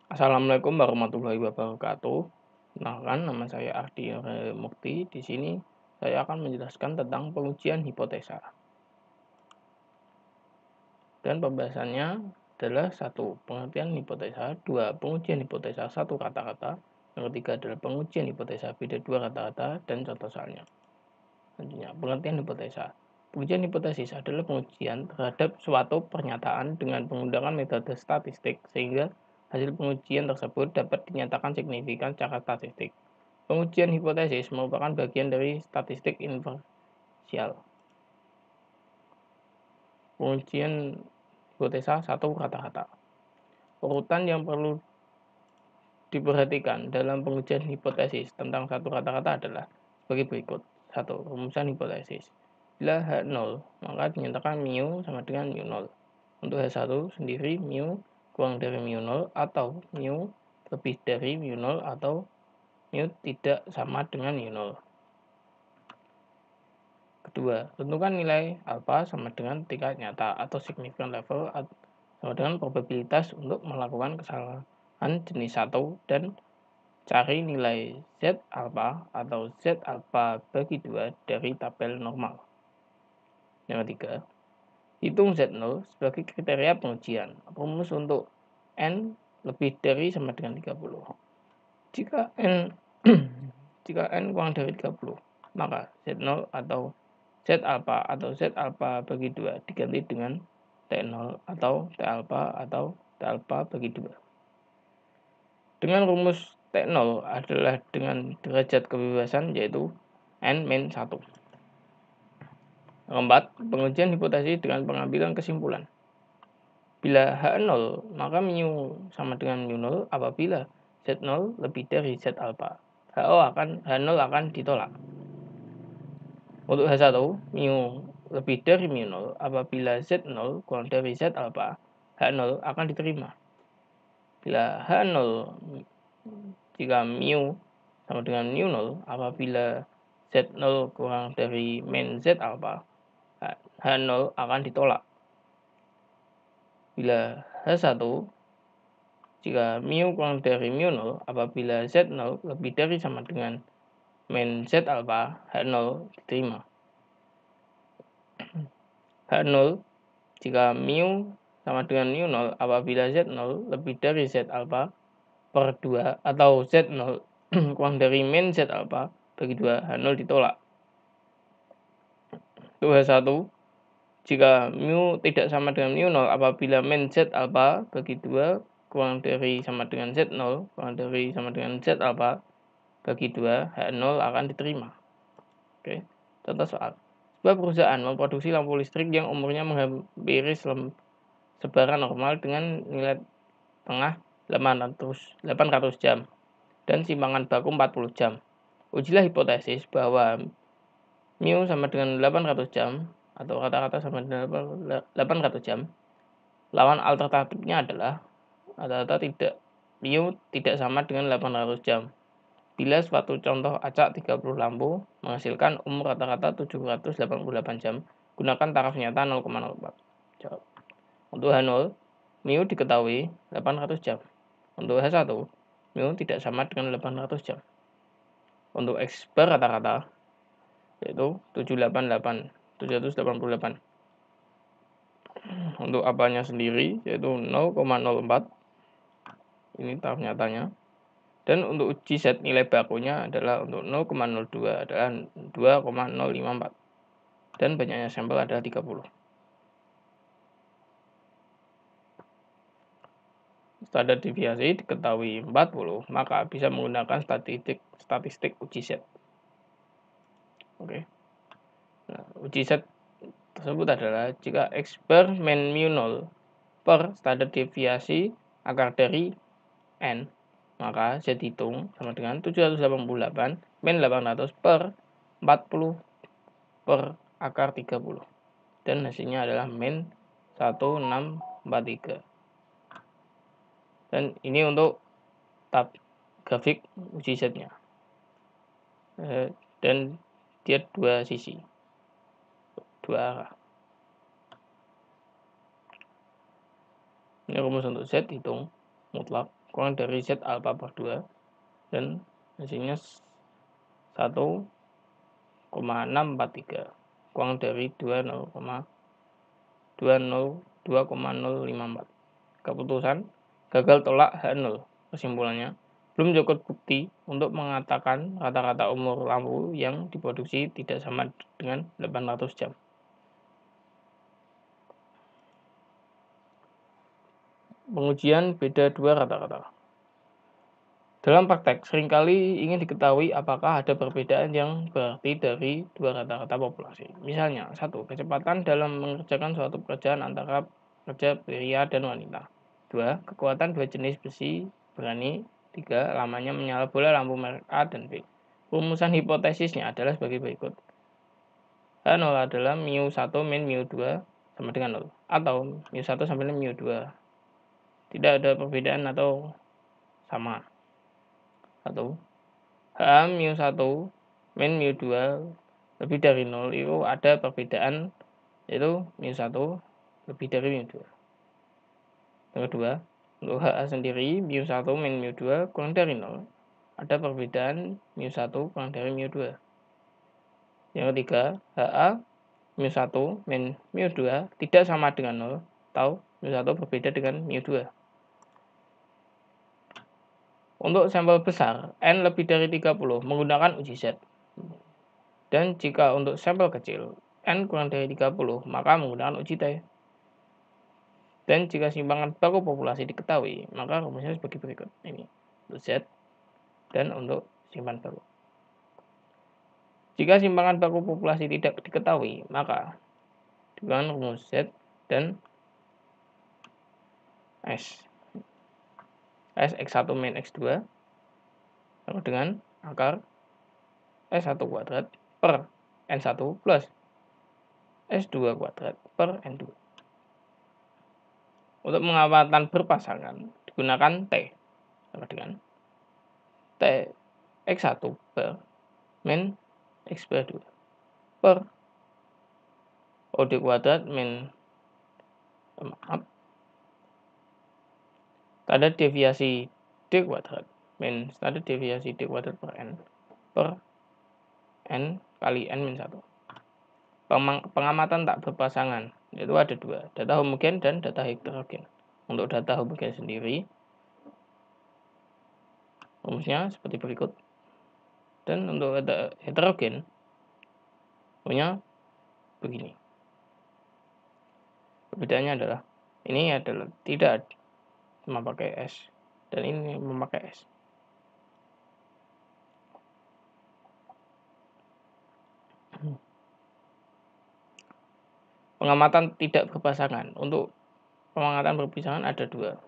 Assalamualaikum warahmatullahi wabarakatuh. Kenalkan, nama saya Ardi Mukti. Di sini saya akan menjelaskan tentang pengujian hipotesa. Dan pembahasannya adalah 1. Pengertian hipotesa, 2. Pengujian hipotesa satu kata-kata, yang ketiga adalah pengujian hipotesa beda dua kata-kata, dan contoh soalnya. Selanjutnya, pengertian hipotesa. Pengujian hipotesis adalah pengujian terhadap suatu pernyataan dengan menggunakan metode statistik sehingga hasil pengujian tersebut dapat dinyatakan signifikan secara statistik. Pengujian hipotesis merupakan bagian dari statistik inferensial. Pengujian hipotesa satu kata-kata. Urutan yang perlu diperhatikan dalam pengujian hipotesis tentang satu kata-kata adalah sebagai berikut. 1. Rumusan hipotesis. Bila H0, maka dinyatakan mu sama dengan mu0. Untuk H1 sendiri, mu kurang dari mu0 atau mu lebih dari mu0 atau mu tidak sama dengan mu0. Kedua, tentukan nilai alfa sama dengan tingkat nyata atau significant level sama dengan probabilitas untuk melakukan kesalahan jenis 1 dan cari nilai Z alpha atau Z alpha bagi 2 dari tabel normal. Yang ketiga, hitung Z0 sebagai kriteria pengujian. Rumus untuk N lebih dari sama dengan 30. Jika N kurang dari 30, maka Z0 atau Z alpha bagi 2 diganti dengan T0 atau T alpha bagi 2. Dengan rumus T0 adalah dengan derajat kebebasan yaitu N-1. Keempat, pengujian hipotesis dengan pengambilan kesimpulan. Bila H0, maka mu sama dengan mu0 apabila Z0 lebih dari Z alpha. H0 akan ditolak. Untuk H1, mu lebih dari mu0 apabila Z0 kurang dari Z alpha. H0 akan diterima. Bila H0 jika mu sama dengan mu0 apabila Z0 kurang dari min Z alpha, H0 akan ditolak. Bila H1 jika mu kurang dari mu0 apabila Z0 lebih dari sama dengan min Z alpha, H0 diterima. H0 jika mu sama dengan mu0 apabila Z0 lebih dari Z alpha per 2 atau Z0 kurang dari min Z alpha bagi 2, H0 ditolak. Untuk H1, jika mu tidak sama dengan mu0 apabila min Z alpha bagi 2 kurang dari sama dengan Z0 kurang dari sama dengan Z alpha bagi 2, H0 akan diterima. Oke, contoh soal. Sebuah perusahaan memproduksi lampu listrik yang umurnya menghampiri sebaran normal dengan nilai tengah 800 jam dan simpangan baku 40 jam. Ujilah hipotesis bahwa mu sama dengan 800 jam atau rata-rata sama dengan 800 jam. Lawan alternatifnya adalah rata-rata mu tidak sama dengan 800 jam. Bila suatu contoh acak 30 lampu menghasilkan umur rata-rata 788 jam, gunakan taraf nyata 0,04. Jawab. Untuk H0, mu diketahui 800 jam. Untuk H1, mu tidak sama dengan 800 jam. Untuk X bar rata-rata yaitu 788. Untuk apanya sendiri yaitu 0,04. Ini taraf nyatanya. Dan untuk uji Z nilai bakunya adalah untuk 0,02 adalah 2,054. Dan banyaknya sampel adalah 30. Standar deviasi diketahui 40, maka bisa menggunakan statistik uji Z. Oke. Nah, uji Z tersebut adalah jika X bar min mu0 per standar deviasi akar dari N, maka Z hitung sama dengan 788 min 800 per 40 per akar 30. Dan hasilnya adalah min 1643. Dan ini untuk tab grafik uji Z-nya. Dan dia dua sisi, dua arah. Ini rumus untuk Z hitung mutlak kurang dari Z alfa per 2 dan hasilnya 1,643 kurang dari 2,054. Keputusan gagal tolak H0. Kesimpulannya, belum cukup bukti untuk mengatakan rata-rata umur lampu yang diproduksi tidak sama dengan 800 jam. Pengujian beda dua rata-rata. Dalam praktek, seringkali ingin diketahui apakah ada perbedaan yang berarti dari dua rata-rata populasi. Misalnya, 1. Kecepatan dalam mengerjakan suatu pekerjaan antara pekerja pria dan wanita. 2. Kekuatan dua jenis besi berani. 3. Lamanya menyala bola lampu merek A dan B. Rumusan hipotesisnya adalah sebagai berikut. H0 adalah mu1 min mu2 sama dengan 0. Atau mu1 sampai mu2. Tidak ada perbedaan atau sama. 1. H mu1 min mu2 lebih dari 0 itu ada perbedaan, yaitu mu1 lebih dari mu2. Yang kedua, untuk HA sendiri mu1 min mu2 kurang dari 0 ada perbedaan mu1 kurang dari mu2. Yang ketiga, HA mu1 min mu2 tidak sama dengan 0 atau mu1 berbeda dengan mu2. Untuk sampel besar, N lebih dari 30 menggunakan uji Z. Dan jika untuk sampel kecil, N kurang dari 30, maka menggunakan uji T. Dan jika simpangan baku populasi diketahui, maka rumusnya sebagai berikut. Ini untuk Z dan untuk simpangan baku. Jika simpangan baku populasi tidak diketahui, maka dengan rumus Z dan S. S X1 min X2 sama dengan akar S1 kuadrat per N1 plus S2 kuadrat per N2. Untuk pengamatan berpasangan digunakan T sama dengan T X1 per min X per 2 per OD kuadrat min standar deviasi D kuadrat min standar deviasi D kuadrat per N kali N min 1. Pengamatan tak berpasangan yaitu ada dua, data homogen dan data heterogen. Untuk data homogen sendiri rumusnya seperti berikut, dan untuk data heterogen punya begini. Perbedaannya adalah ini adalah tidak memakai S dan ini memakai S. Pengamatan tidak berpasangan. Untuk pengamatan berpasangan ada dua.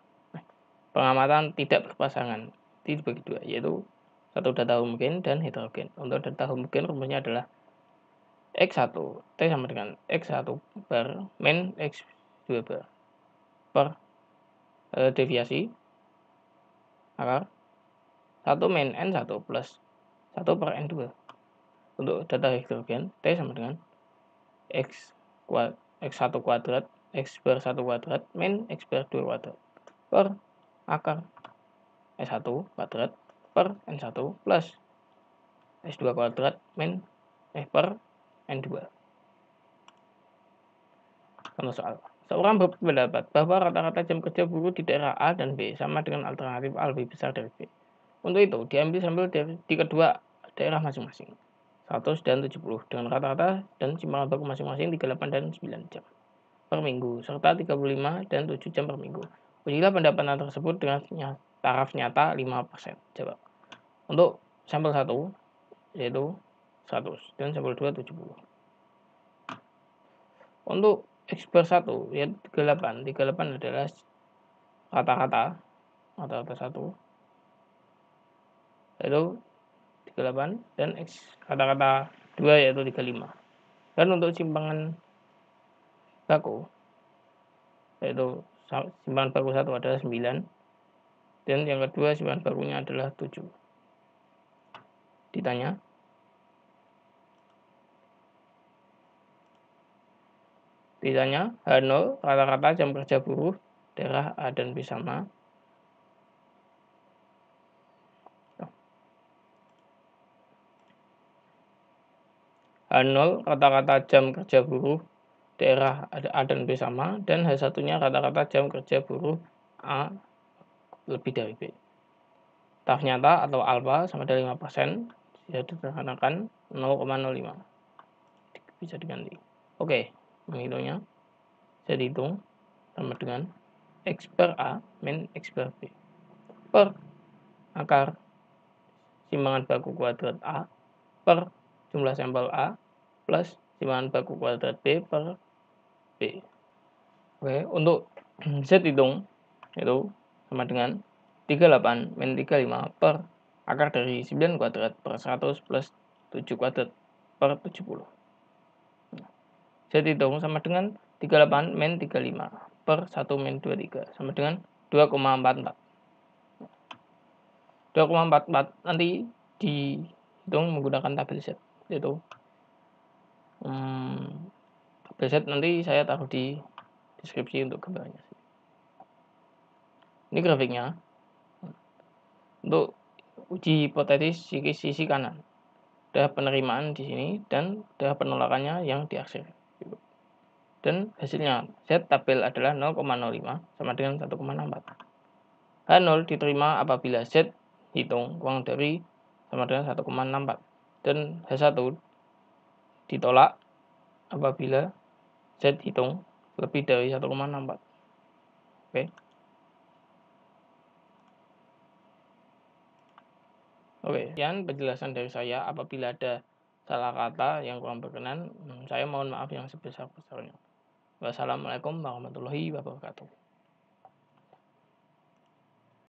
Pengamatan tidak berpasangan dibagi dua, yaitu satu data homogen dan heterogen. Untuk data homogen rumusnya adalah X1 T sama dengan X1 bar min X2 bar per deviasi akar 1 min N1 plus 1 per N2. Untuk data heterogen T sama dengan X1 kuadrat X bar 1 kuadrat min X bar 2 kuadrat per akar S1 kuadrat per N1 plus S2 kuadrat min per N2. Contoh soal. Seorang berpendapat bahwa rata-rata jam kerja buruh di daerah A dan B sama dengan alternatif A lebih besar dari B. Untuk itu, diambil sampel di kedua daerah masing-masing, 100 dan 70, dengan rata-rata dan simpangan baku masing-masing 38 dan 9 jam per minggu, serta 35 dan 7 jam per minggu. Ujilah pendapat tersebut dengan taraf nyata 5%. Jawab. Untuk sampel 1, yaitu 100, dan sampel 2, 70. Untuk X bar 1 yaitu 38. 38 adalah rata-rata 1 yaitu 38 dan X rata-rata 2 yaitu 35. Dan untuk simpangan baku yaitu simpangan baku 1 adalah 9 dan yang kedua simpangan bakunya adalah 7. Ditanya H0 rata-rata jam kerja buruh daerah A dan B sama. H0 kata-kata jam kerja buruh daerah A dan B sama, dan H1-nya kata-kata jam kerja buruh A lebih dari B. Taraf nyata atau alfa sama dari 5%, bisa disederhanakan 0,05. Bisa diganti. Oke, menghitungnya bisa dihitung sama dengan X per A min X per B per akar simpangan baku kuadrat A per jumlah sampel A plus simpangan baku kuadrat B per B. Oke, untuk Z hitung itu sama dengan 38 min 35 per akar dari 9 kuadrat per 100 plus 7 kuadrat per 70. Z hitung sama dengan 38 min 35 per 1 min 23 sama dengan 2,44. 2,44 nanti dihitung menggunakan tabel Z. Yaitu tabel Z nanti saya taruh di deskripsi untuk gambarnya. Ini grafiknya untuk uji hipotetis sisi kanan. Ada penerimaan di sini dan ada penolakannya yang diarsir. Dan hasilnya Z tabel adalah 0,05 sama dengan 1,64. H0 diterima apabila Z hitung kurang dari sama dengan 1,64 dan H1 ditolak apabila Z hitung lebih dari 1,64. Oke. Oke, sekian penjelasan dari saya. Apabila ada salah kata yang kurang berkenan, saya mohon maaf yang sebesar-besarnya. Wassalamualaikum warahmatullahi wabarakatuh.